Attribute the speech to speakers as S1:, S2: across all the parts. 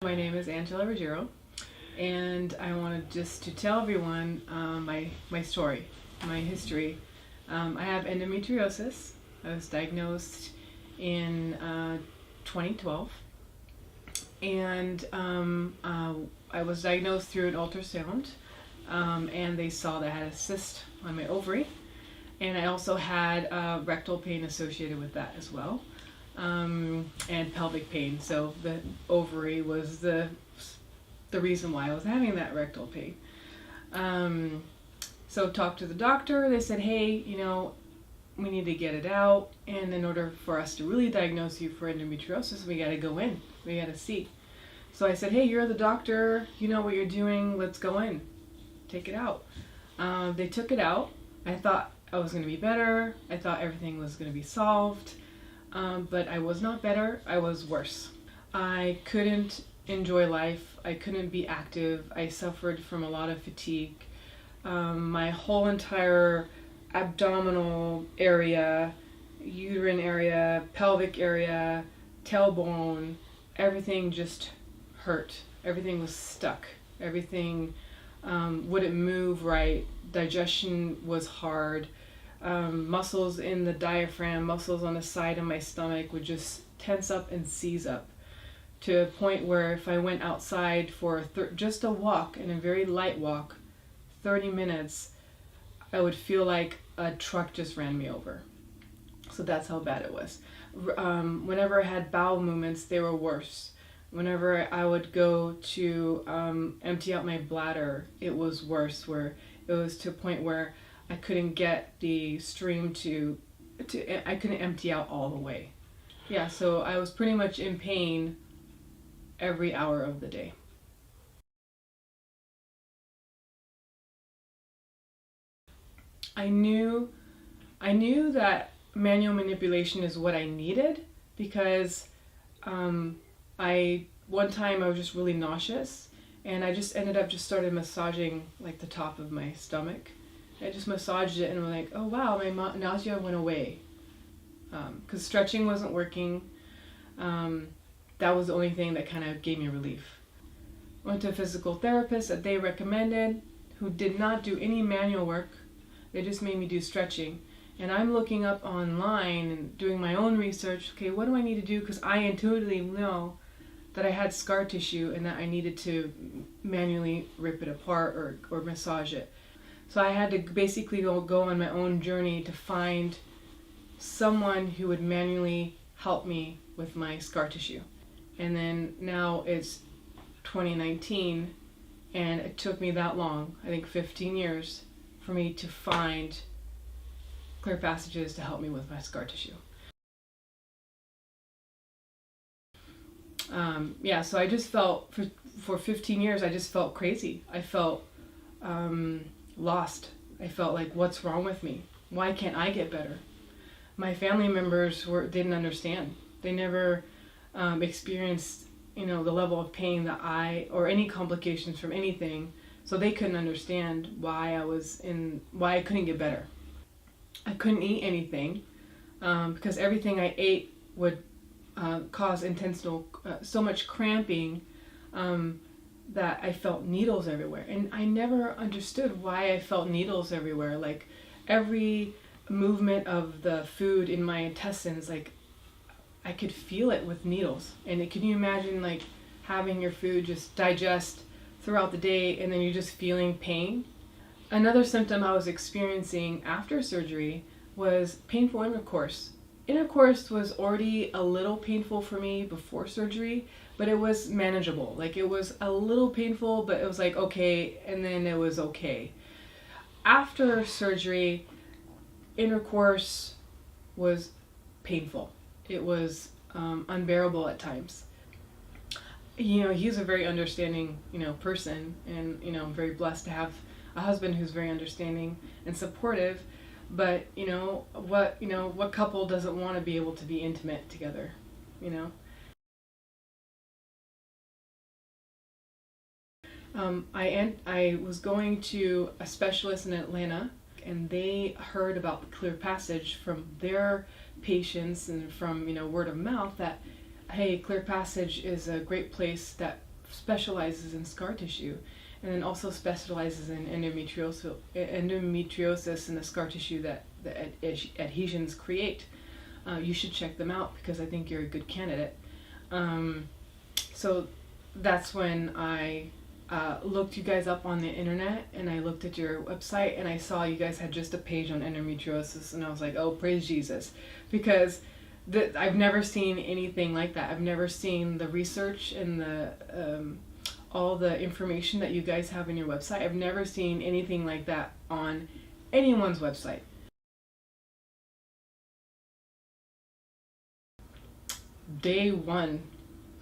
S1: My name is Angela Ruggiero, and I wanted just to tell everyone my story, my history. I have endometriosis. I was diagnosed in 2012, and I was diagnosed through an ultrasound, and they saw that I had a cyst on my ovary, and I also had rectal pain associated with that as well. And pelvic pain. So the ovary was the reason why I was having that rectal pain. So talked to the doctor. They said, hey, we need to get it out, and in order for us to really diagnose you for endometriosis, we got to go in. We got to see. So I said, hey, you're the doctor. You know what you're doing. Let's go in. Take it out. They took it out. I thought I was going to be better. I thought everything was going to be solved. But I was not better, I was worse. I couldn't enjoy life, I couldn't be active, I suffered from a lot of fatigue. My whole entire abdominal area, uterine area, pelvic area, tailbone, everything just hurt. Everything was stuck. Everything wouldn't move right. Digestion was hard. Muscles in the diaphragm, muscles on the side of my stomach would just tense up and seize up to a point where if I went outside for just a walk, and a very light walk, 30 minutes, I would feel like a truck just ran me over. So that's how bad it was. Whenever I had bowel movements, they were worse. Whenever I would go to empty out my bladder, it was worse, where it was to a point where I couldn't get the stream I couldn't empty out all the way. Yeah, so I was pretty much in pain every hour of the day. I knew that manual manipulation is what I needed, because one time I was just really nauseous, and I just ended up started massaging like the top of my stomach. I just massaged it and I'm like, oh wow, my nausea went away. Because stretching wasn't working. That was the only thing that kind of gave me relief. Went to a physical therapist that they recommended, who did not do any manual work. They just made me do stretching. And I'm looking up online and doing my own research. Okay, what do I need to do? Because I intuitively know that I had scar tissue and that I needed to manually rip it apart or massage it. So I had to basically go on my own journey to find someone who would manually help me with my scar tissue. And then now it's 2019, and it took me that long, I think 15 years, for me to find clear passages to help me with my scar tissue. So I just felt, for 15 years, I just felt crazy. I felt lost. I felt like, what's wrong with me? Why can't I get better? My family members didn't understand. They never experienced, the level of pain that or any complications from anything, so they couldn't understand why I couldn't get better. I couldn't eat anything because everything I ate would cause so much cramping that I felt needles everywhere. And I never understood why I felt needles everywhere. Like every movement of the food in my intestines, like I could feel it with needles. And can you imagine like having your food just digest throughout the day and then you're just feeling pain? Another symptom I was experiencing after surgery was painful intercourse. Intercourse was already a little painful for me before surgery, but it was manageable. Like it was a little painful, but it was like okay, and then it was okay. After surgery, intercourse was painful. It was unbearable at times. He's a very understanding, person, and I'm very blessed to have a husband who's very understanding and supportive. But what couple doesn't want to be able to be intimate together, I was going to a specialist in Atlanta, and they heard about the clear passage from their patients and from word of mouth that, hey, clear passage is a great place that specializes in scar tissue, and then also specializes in endometriosis and the scar tissue that the adhesions create. You should check them out because I think you're a good candidate. So that's when I looked you guys up on the internet, and I looked at your website, and I saw you guys had just a page on endometriosis, and I was like, oh, praise Jesus, because I've never seen anything like that. I've never seen the research and the all the information that you guys have in your website. I've never seen anything like that on anyone's website. Day one,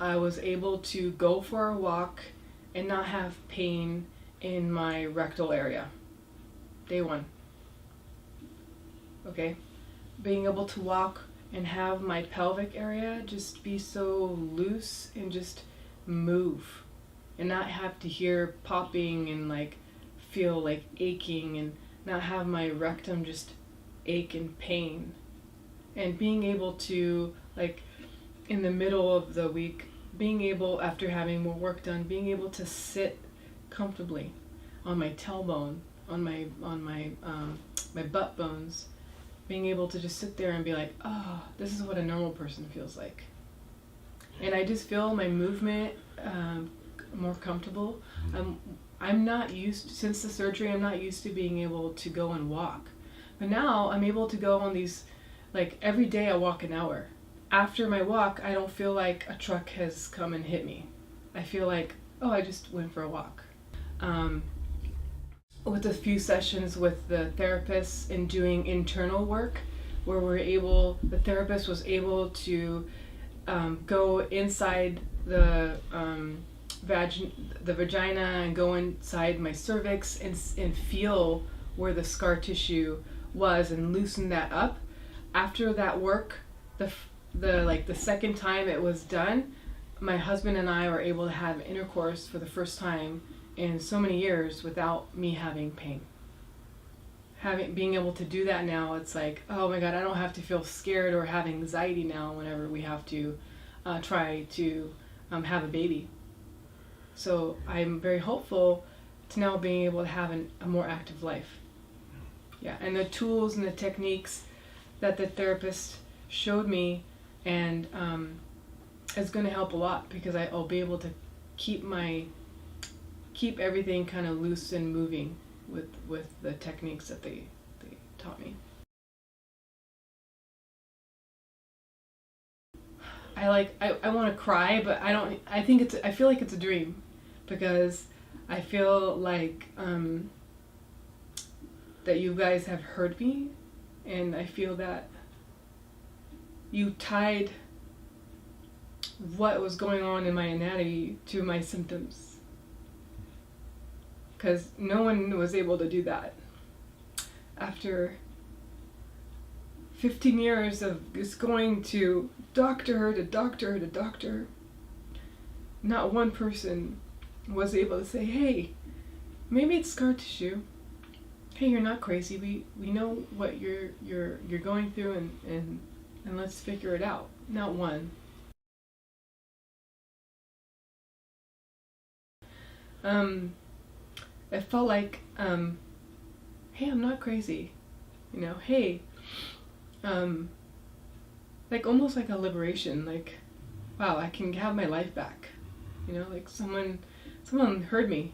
S1: I was able to go for a walk and not have pain in my rectal area. Day one. Okay? Being able to walk and have my pelvic area just be so loose and just move, and not have to hear popping and like feel like aching, and not have my rectum just ache and pain. And being able to, like, in the middle of the week, being able, after having more work done, being able to sit comfortably on my tailbone, on my my butt bones, being able to just sit there and be like, oh, this is what a normal person feels like. And I just feel my movement more comfortable. I'm not used, since the surgery, I'm not used to being able to go and walk. But now I'm able to go on these, like every day I walk an hour. After my walk, I don't feel like a truck has come and hit me. I feel like, oh, I just went for a walk. With a few sessions with the therapist and doing internal work, where the therapist was able to go inside the vagina and go inside my cervix and feel where the scar tissue was and loosen that up. After that work, the second time it was done, my husband and I were able to have intercourse for the first time in so many years without me having pain. Being able to do that now, it's like, oh my God, I don't have to feel scared or have anxiety now whenever we have to try to have a baby. So I'm very hopeful to now being able to have a more active life. Yeah, and the tools and the techniques that the therapist showed me, and it's going to help a lot, because I'll be able to keep everything kind of loose and moving with the techniques that they taught me. I want to cry, but I don't. I feel like it's a dream, because I feel like that you guys have heard me, and I feel that you tied what was going on in my anatomy to my symptoms, because no one was able to do that. After 15 years of just going to doctor to doctor to doctor, not one person was able to say, hey, maybe it's scar tissue. Hey, you're not crazy. We know what you're going through, and let's figure it out. Not one. I felt like, hey, I'm not crazy. Hey, like almost like a liberation, like, wow, I can have my life back. Like someone heard me.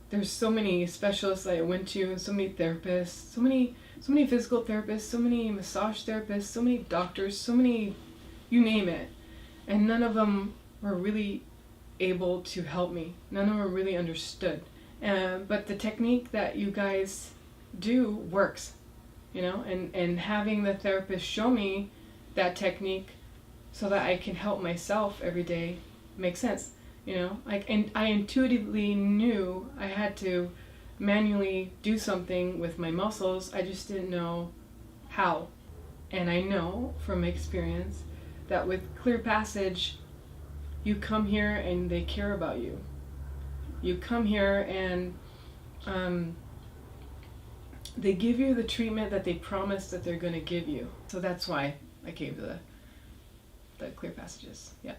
S1: There's so many specialists I went to, and so many therapists, so many physical therapists, so many massage therapists, so many doctors, so many, you name it, and none of them were really able to help me. None of them were really understood. But the technique that you guys do works, and having the therapist show me that technique so that I can help myself every day makes sense. And I intuitively knew I had to manually do something with my muscles. I just didn't know how. And I know from experience that with Clear Passage, you come here and they care about you. You come here and they give you the treatment that they promised that they're going to give you. So that's why I came to the Clear Passages. Yeah.